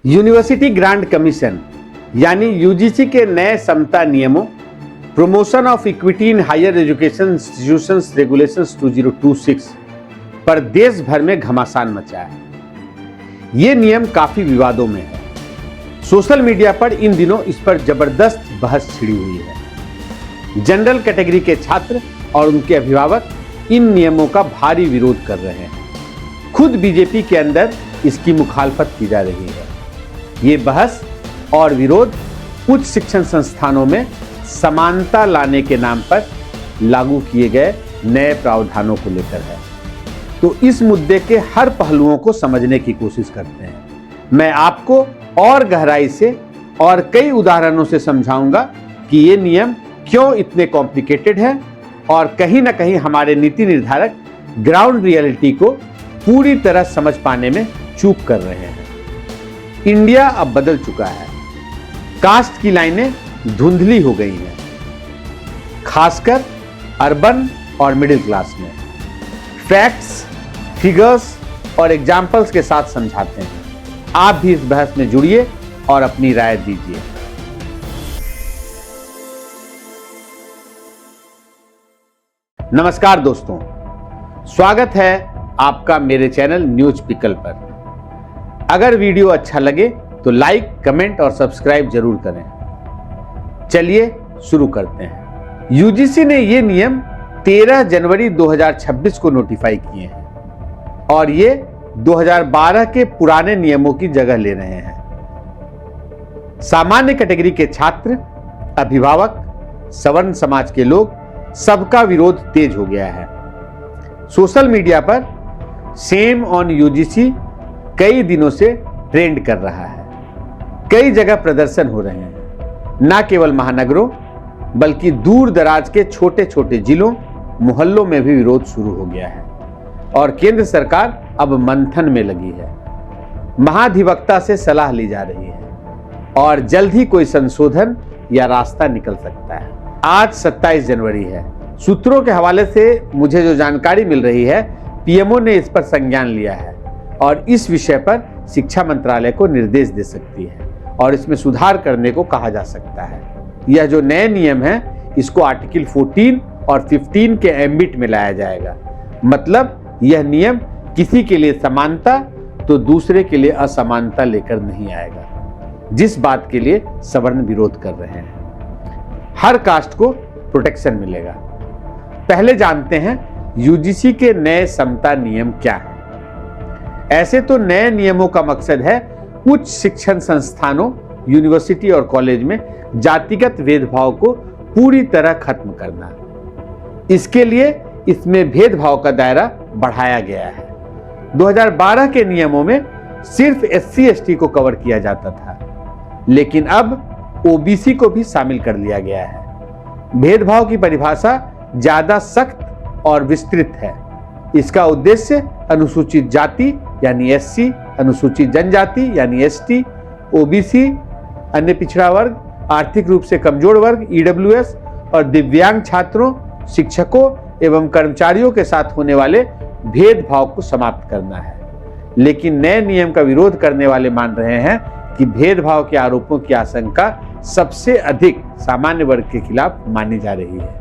University grant commission यानी UGC के नए समता नियमों promotion of equity in higher education institutions regulations 2026 पर देश भर में घमासान मचा है। ये नियम काफी विवादों में है। सोशल मीडिया पर इन दिनों इस पर जबरदस्त बहस छिड़ी हुई है। जनरल कैटेगरी के छात्र और उनके अभिभावक इन नियमों का भारी विरोध कर रहे हैं। खुद बीजेपी के अंदर इसकी मुखालफत की जा रही है। ये बहस और विरोध उच्च शिक्षण संस्थानों में समानता लाने के नाम पर लागू किए गए नए प्रावधानों को लेकर है। तो इस मुद्दे के हर पहलुओं को समझने की कोशिश करते हैं। मैं आपको और गहराई से और कई उदाहरणों से समझाऊंगा कि ये नियम क्यों इतने कॉम्प्लिकेटेड हैं और कहीं ना कहीं हमारे नीति निर्धारक ग्राउंड रियलिटी को पूरी तरह समझ पाने में चूक कर रहे हैं। इंडिया अब बदल चुका है। कास्ट की लाइनें धुंधली हो गई हैं, खासकर अर्बन और मिडिल क्लास में। फैक्ट्स, फिगर्स और एग्जाम्पल्स के साथ समझाते हैं। आप भी इस बहस में जुड़िए और अपनी राय दीजिए। नमस्कार दोस्तों, स्वागत है आपका मेरे चैनल न्यूज पिकल पर। अगर वीडियो अच्छा लगे तो लाइक, कमेंट और सब्सक्राइब जरूर करें। चलिए शुरू करते हैं। यूजीसी ने ये नियम 13 जनवरी 2026 को नोटिफाई किए हैं और ये 2012 के पुराने नियमों की जगह ले रहे हैं। सामान्य कैटेगरी के छात्र, अभिभावक, सवर्ण समाज के लोग, सबका विरोध तेज हो गया है। सोशल मीडिया पर शेम ऑन यूजीसी कई दिनों से ट्रेंड कर रहा है। कई जगह प्रदर्शन हो रहे हैं। न केवल महानगरों बल्कि दूर दराज के छोटे छोटे जिलों, मोहल्लों में भी विरोध शुरू हो गया है और केंद्र सरकार अब मंथन में लगी है। महाधिवक्ता से सलाह ली जा रही है और जल्द ही कोई संशोधन या रास्ता निकल सकता है। आज 27 जनवरी है। सूत्रों के हवाले से मुझे जो जानकारी मिल रही है, पीएमओ ने इस पर संज्ञान लिया है और इस विषय पर शिक्षा मंत्रालय को निर्देश दे सकती है और इसमें सुधार करने को कहा जा सकता है। यह जो नए नियम है, इसको आर्टिकल 14 और 15 के एम्बिट में लाया जाएगा। मतलब यह नियम किसी के लिए समानता तो दूसरे के लिए असमानता लेकर नहीं आएगा, जिस बात के लिए सवर्ण विरोध कर रहे हैं। हर कास्ट को प्रोटेक्शन मिलेगा। पहले जानते हैं यूजीसी के नए समता नियम क्या है। ऐसे तो नए नियमों का मकसद है उच्च शिक्षण संस्थानों, यूनिवर्सिटी और कॉलेज में जातिगत भेदभाव को पूरी तरह खत्म करना। इसके लिए इसमें भेदभाव का दायरा बढ़ाया गया है। 2012 के नियमों में सिर्फ SC ST को कवर किया जाता था, लेकिन अब OBC को भी शामिल कर लिया गया है। भेदभाव की परिभाषा ज्यादा सख्त और विस्तृत है। इसका उद्देश्य अनुसूचित जाति यानी SC, अनुसूचित जनजाति यानी ST, OBC, अन्य पिछड़ा वर्ग, आर्थिक रूप से कमजोर वर्ग EWS और दिव्यांग छात्रों, शिक्षकों एवं कर्मचारियों के साथ होने वाले भेदभाव को समाप्त करना है। लेकिन नए नियम का विरोध करने वाले मान रहे हैं कि भेदभाव के आरोपों की आशंका सबसे अधिक सामान्य वर्ग के खिलाफ मानी जा रही है।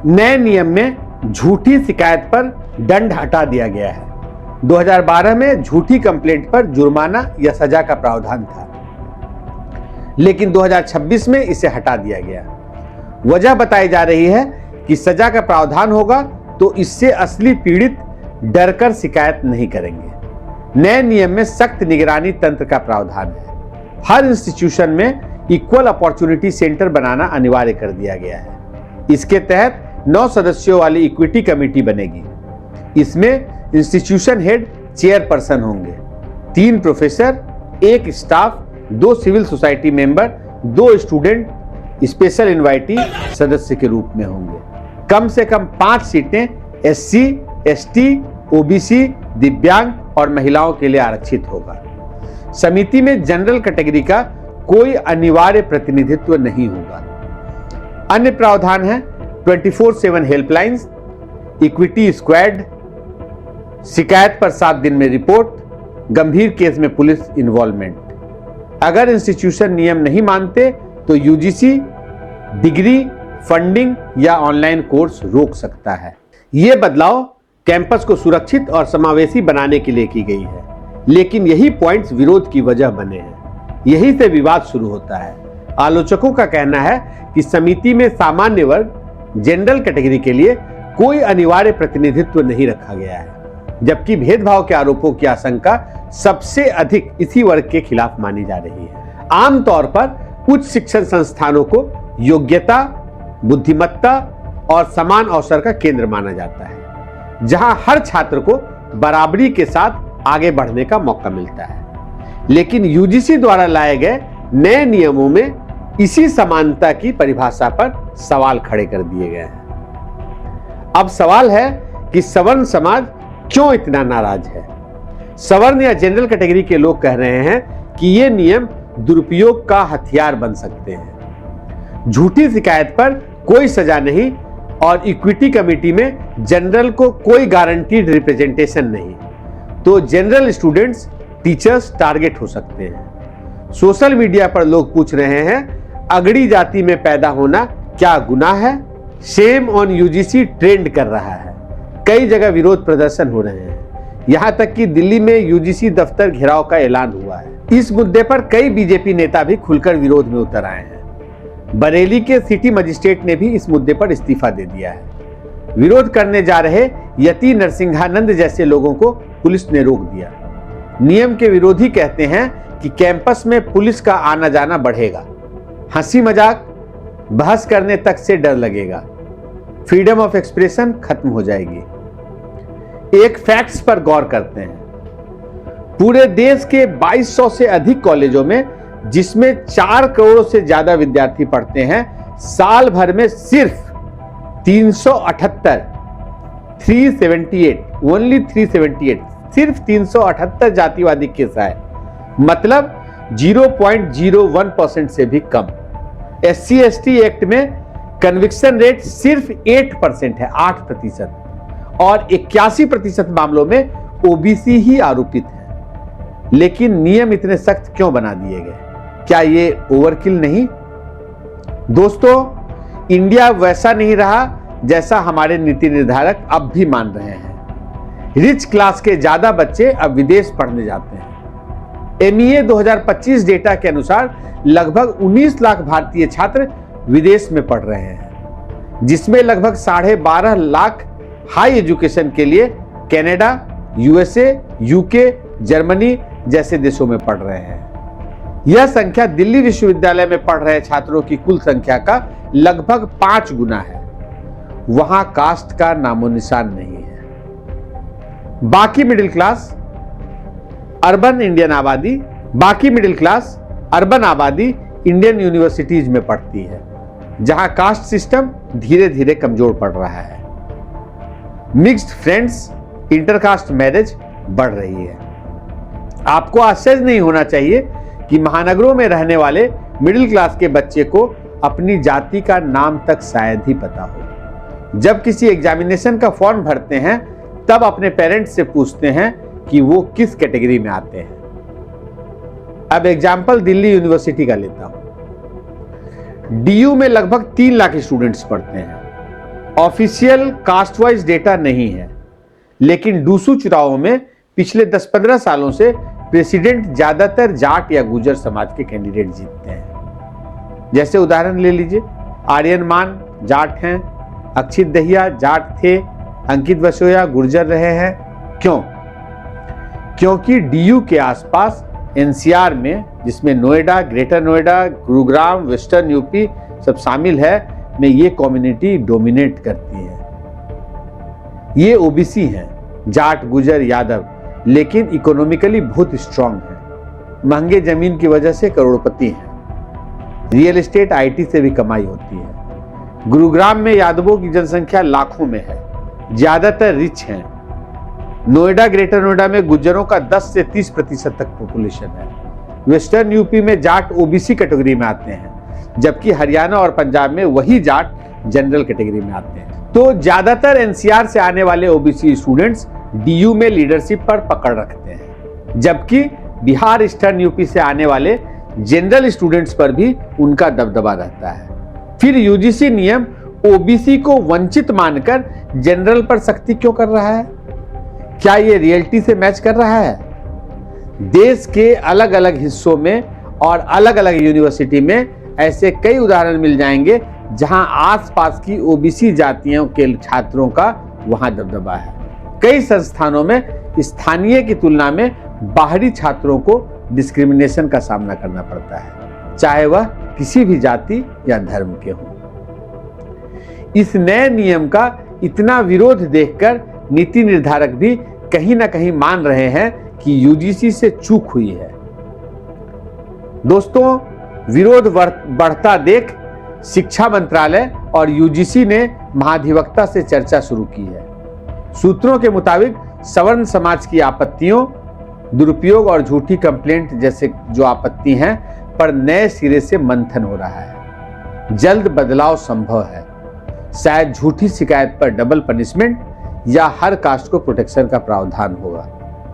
नए नियम में झूठी शिकायत पर दंड हटा दिया गया है। 2012 में झूठी कंप्लेंट पर जुर्माना या सजा का प्रावधान था, लेकिन 2026 में इसे हटा दिया गया। वजह बताई जा रही है कि सजा का प्रावधान होगा तो इससे असली पीड़ित डरकर शिकायत नहीं करेंगे। नए नियम में सख्त निगरानी तंत्र का प्रावधान है। हर इंस्टीट्यूशन में इक्वल अपॉर्चुनिटी सेंटर बनाना अनिवार्य कर दिया गया है। इसके तहत 9 सदस्यों वाली इक्विटी कमेटी बनेगी। इसमें इंस्टीट्यूशन हेड चेयरपर्सन होंगे, 3 professor, 1 staff, 2 civil society member, 2 student special invitee सदस्य के रूप में होंगे। कम से कम 5 सीटें SC, ST, OBC, दिव्यांग और महिलाओं के लिए आरक्षित होगा। समिति में जनरल कैटेगरी का कोई अनिवार्य प्रतिनिधित्व नहीं होगा। अन्य प्रावधान है 24/7 हेल्पलाइंस, इक्विटी स्क्वाड, शिकायत पर 7 दिन में रिपोर्ट, गंभीर केस में पुलिस इन्वॉल्वमेंट। अगर इंस्टीट्यूशन नियम नहीं मानते तो यूजीसी डिग्री, फंडिंग या ऑनलाइन कोर्स रोक सकता है। यह बदलाव कैंपस को सुरक्षित और समावेशी बनाने के लिए की गई है, लेकिन यही पॉइंट्स विरोध की वजह बने हैं। यही से विवाद शुरू होता है। आलोचकों का कहना है कि समिति में सामान्य वर्ग, जनरल कैटेगरी के लिए कोई अनिवार्य प्रतिनिधित्व नहीं रखा गया है, जबकि भेदभाव के आरोपों की आशंका सबसे अधिक इसी वर्ग के खिलाफ मानी जा रही है। आमतौर पर उच्च शिक्षण संस्थानों को योग्यता, बुद्धिमत्ता और समान अवसर का केंद्र माना जाता है, जहां हर छात्र को बराबरी के साथ आगे बढ़ने का मौका मिलता है। लेकिन यूजीसी द्वारा लाए गए नए नियमों में इसी समानता की परिभाषा पर सवाल खड़े कर दिए गए हैं। अब सवाल है कि सवर्ण समाज क्यों इतना नाराज है। सवर्ण या जनरल कैटेगरी के लोग कह रहे हैं कि ये नियम दुरुपयोग का हथियार बन सकते हैं। झूठी शिकायत पर कोई सजा नहीं और इक्विटी कमेटी में जनरल को कोई गारंटीड रिप्रेजेंटेशन नहीं, तो जनरल स्टूडेंट्स, टीचर्स टारगेट हो सकते हैं। सोशल मीडिया पर लोग पूछ रहे हैं, अगड़ी जाति में पैदा होना क्या गुनाह है? शेम ऑन यूजीसी ट्रेंड कर रहा है। कई जगह विरोध प्रदर्शन हो रहे हैं, यहां तक कि दिल्ली में यूजीसी दफ्तर घेराव का ऐलान हुआ है। इस मुद्दे पर कई बीजेपी नेता भी खुलकर विरोध में उतर आए हैं। बरेली के सिटी मजिस्ट्रेट ने भी इस मुद्दे पर इस्तीफा दे दिया है। विरोध करने जा रहे यति नरसिंहानंद जैसे लोगों को पुलिस ने रोक दिया। नियम के विरोधी कहते हैं कि कैंपस में पुलिस का आना जाना बढ़ेगा, हंसी मजाक, बहस करने तक से डर लगेगा, फ्रीडम ऑफ एक्सप्रेशन खत्म हो जाएगी। एक फैक्ट्स पर गौर करते हैं। पूरे देश के 2200 से अधिक कॉलेजों में, जिसमें 4 करोड़ से ज्यादा विद्यार्थी पढ़ते हैं, साल भर में सिर्फ 378 जातिवादी केस आए, मतलब 0.01% से भी कम। SC/ST एक्ट में कन्विक्शन रेट सिर्फ 8% है, 8%, और 81% मामलों में ओबीसी ही आरोपित है। लेकिन नियम इतने सख्त क्यों बना दिए गए? क्या ये ओवरकिल नहीं? दोस्तों, इंडिया वैसा नहीं रहा जैसा हमारे नीति निर्धारक अब भी मान रहे हैं। रिच क्लास के ज्यादा बच्चे अब विदेश पढ़ने जाते हैं। MEA 2025 डेटा के अनुसार लगभग 19 लाख भारतीय छात्र विदेश में पढ़ रहे हैं, जिसमें लगभग 12.5 लाख हाई एजुकेशन के लिए कनाडा, USA, UK, जर्मनी जैसे देशों में पढ़ रहे हैं। यह संख्या दिल्ली विश्वविद्यालय में पढ़ रहे छात्रों की कुल संख्या का लगभग 5 गुना है। वहां कास्ट का नामो निशान नहीं है। बाकी मिडिल क्लास अर्बन आबादी इंडियन यूनिवर्सिटीज में पढ़ती है, जहां कास्ट सिस्टम धीरे धीरे कमजोर पड़ रहा है। मिक्स्ड फ्रेंड्स, इंटरकास्ट मैरिज बढ़ रही है। आपको आश्चर्य नहीं होना चाहिए कि महानगरों में रहने वाले मिडिल क्लास के बच्चे को अपनी जाति का नाम तक शायद ही पता हो। जब किसी एग्जामिनेशन का फॉर्म भरते हैं, तब अपने पेरेंट्स से पूछते हैं कि वो किस कैटेगरी में आते हैं। अब एग्जाम्पल दिल्ली यूनिवर्सिटी का लेता हूं। DU में लगभग 3 लाख स्टूडेंट्स पढ़ते हैं। ऑफिशियल कास्ट वाइज डेटा नहीं है, लेकिन डूसू चुनावों में पिछले 10-15 सालों से प्रेसिडेंट ज्यादातर जाट या गुर्जर समाज के कैंडिडेट जीतते हैं। जैसे उदाहरण ले लीजिए, आर्यन मान जाट हैं, अक्षित दहिया जाट थे, अंकित वसोया गुर्जर रहे हैं। क्यों? क्योंकि DU के आसपास NCR में, जिसमें Noida, greater Noida, Gurugram, western UP सब शामिल है, में ये कम्युनिटी डोमिनेट करती है। ये ओबीसी हैं, जाट, गुजर, यादव, लेकिन इकोनॉमिकली बहुत स्ट्रांग है। महंगे जमीन की वजह से करोड़पति हैं। रियल एस्टेट, IT से भी कमाई होती है। गुरुग्राम में यादवों की जनसंख्या लाखों में है, ज्यादातर रिच हैं। नोएडा, ग्रेटर नोएडा में गुज्जरों का 10 से 30% तक पॉपुलेशन है। वेस्टर्न यूपी में जाट ओबीसी कैटेगरी में आते हैं, जबकि हरियाणा और पंजाब में वही जाट जनरल कैटेगरी में आते हैं। तो ज्यादातर NCR से आने वाले ओबीसी स्टूडेंट्स DU में लीडरशिप पर पकड़ रखते हैं, जबकि बिहार, ईस्टर्न यूपी से आने वाले जनरल स्टूडेंट्स पर भी उनका दबदबा रहता है। फिर यूजीसी नियम ओबीसी को वंचित मानकर जनरल पर सख्ती क्यों कर रहा है? क्या यह रियलिटी से मैच कर रहा है? देश के अलग अलग हिस्सों में और अलग अलग यूनिवर्सिटी में ऐसे कई उदाहरण मिल जाएंगे जहां आसपास की ओबीसी जातियों के छात्रों का वहां दबदबा है। कई संस्थानों में स्थानीय की तुलना में बाहरी छात्रों को डिस्क्रिमिनेशन का सामना करना पड़ता है, चाहे वह किसी भी जाति या धर्म के हों। इस नए नियम का इतना विरोध देखकर नीति निर्धारक भी कहीं ना कहीं मान रहे हैं कि यूजीसी से चूक हुई है। दोस्तों, विरोध बढ़ता देख शिक्षा मंत्रालय और यूजीसी ने महाधिवक्ता से चर्चा शुरू की है। सूत्रों के मुताबिक सवर्ण समाज की आपत्तियों, दुरुपयोग और झूठी कंप्लेंट जैसे जो आपत्ति हैं पर नए सिरे से मंथन हो रहा है। जल्द बदलाव संभव है। शायद झूठी शिकायत पर डबल पनिशमेंट या हर कास्ट को प्रोटेक्शन का प्रावधान होगा।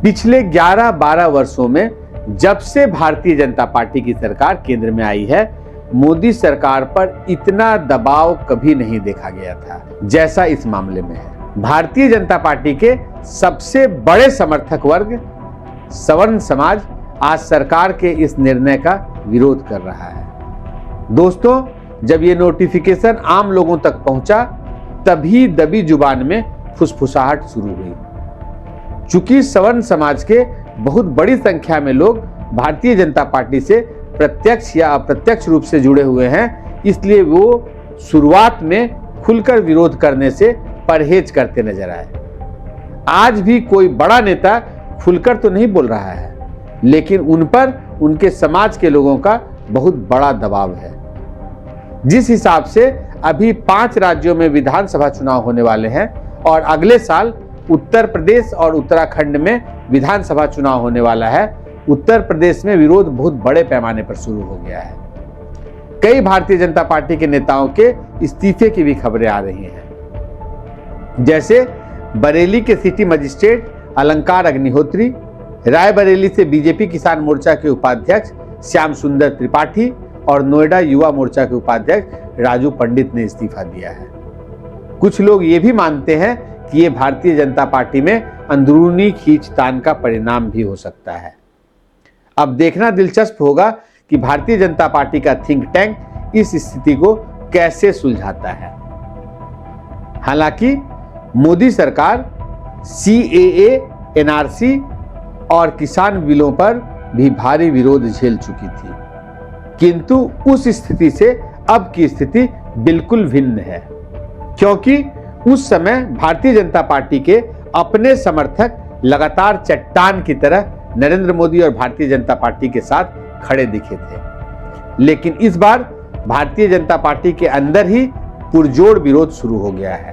पिछले 11-12 वर्षों में जब से भारतीय जनता पार्टी की सरकार केंद्र में आई है, मोदी सरकार पर इतना दबाव कभी नहीं देखा गया था जैसा इस मामले में है। भारतीय जनता पार्टी के सबसे बड़े समर्थक वर्ग सवर्ण समाज आज सरकार के इस निर्णय का विरोध कर रहा है। दोस्तों, जब ये नोटिफिकेशन आम लोगों तक पहुंचा तभी दबी जुबान में फुसफुसाहट शुरू हुई। चूंकि सवर्ण समाज के बहुत बड़ी संख्या में लोग भारतीय जनता पार्टी से प्रत्यक्ष या अप्रत्यक्ष रूप से जुड़े हुए हैं, इसलिए वो शुरुआत में खुलकर विरोध करने से परहेज करते नजर आए। आज भी कोई बड़ा नेता खुलकर तो नहीं बोल रहा है, लेकिन उन पर उनके समाज के लोगों का बहुत बड़ा दबाव है। जिस हिसाब से अभी 5 राज्यों में विधानसभा चुनाव होने वाले हैं और अगले साल उत्तर प्रदेश और उत्तराखंड में विधानसभा चुनाव होने वाला है, उत्तर प्रदेश में विरोध बहुत बड़े पैमाने पर शुरू हो गया है। कई भारतीय जनता पार्टी के नेताओं के इस्तीफे की भी खबरें आ रही हैं। जैसे बरेली के सिटी मजिस्ट्रेट अलंकार अग्निहोत्री, रायबरेली से बीजेपी किसान मोर्चा के उपाध्यक्ष श्याम सुंदर त्रिपाठी और नोएडा युवा मोर्चा के उपाध्यक्ष राजू पंडित ने इस्तीफा दिया है। कुछ लोग ये भी मानते हैं कि ये भारतीय जनता पार्टी में अंदरूनी खींचतान का परिणाम भी हो सकता है। अब देखना दिलचस्प होगा कि भारतीय जनता पार्टी का थिंक टैंक इस स्थिति को कैसे सुलझाता है। हालांकि मोदी सरकार CAA, NRC और किसान बिलों पर भी भारी विरोध झेल चुकी थी, किंतु उस स्थिति से अब की स्थिति बिल्कुल भिन्न है, क्योंकि उस समय भारतीय जनता पार्टी के अपने समर्थक लगातार चट्टान की तरह नरेंद्र मोदी और भारतीय जनता पार्टी के साथ खड़े दिखे थे। लेकिन इस बार भारतीय जनता पार्टी के अंदर ही पुरजोर विरोध शुरू हो गया है।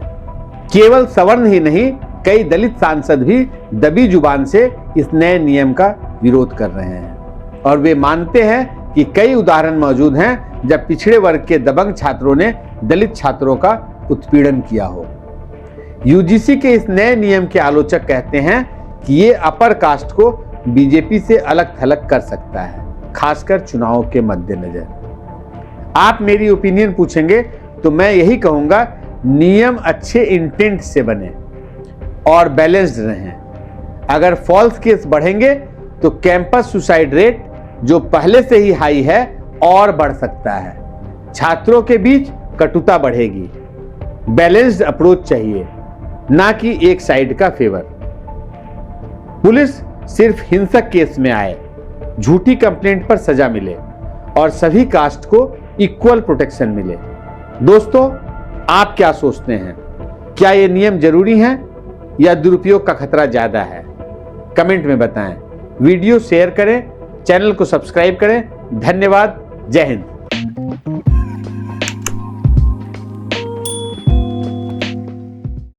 केवल सवर्ण ही नहीं, कई दलित सांसद भी दबी जुबान से इस नए नियम का विरोध कर रहे हैं और वे मानते हैं कि कई उदाहरण मौजूद हैं जब पिछड़े वर्ग के दबंग छात्रों ने दलित छात्रों का उत्पीड़न किया हो। यूजीसी के इस नए नियम के आलोचक कहते हैं कि ये अपर कास्ट को बीजेपी से अलग थलग कर सकता है, खासकर चुनावों के मद्देनजर। आप मेरी ओपिनियन पूछेंगे तो मैं यही कहूंगा, नियम अच्छे इंटेंट से बने और बैलेंस्ड रहें। अगर फॉल्स केस बढ़ेंगे तो कैंपस सुसाइड रेट जो पहले से ही हाई है और बढ़ सकता है। छात्रों के बीच कटुता बढ़ेगी। बैलेंस्ड अप्रोच चाहिए, ना कि एक साइड का फेवर। पुलिस सिर्फ हिंसक केस में आए, झूठी कंप्लेंट पर सजा मिले और सभी कास्ट को इक्वल प्रोटेक्शन मिले। दोस्तों, आप क्या सोचते हैं? क्या ये नियम जरूरी है या दुरुपयोग का खतरा ज्यादा है? कमेंट में बताएं। वीडियो शेयर करें, चैनल को सब्सक्राइब करें। धन्यवाद। जय हिंद।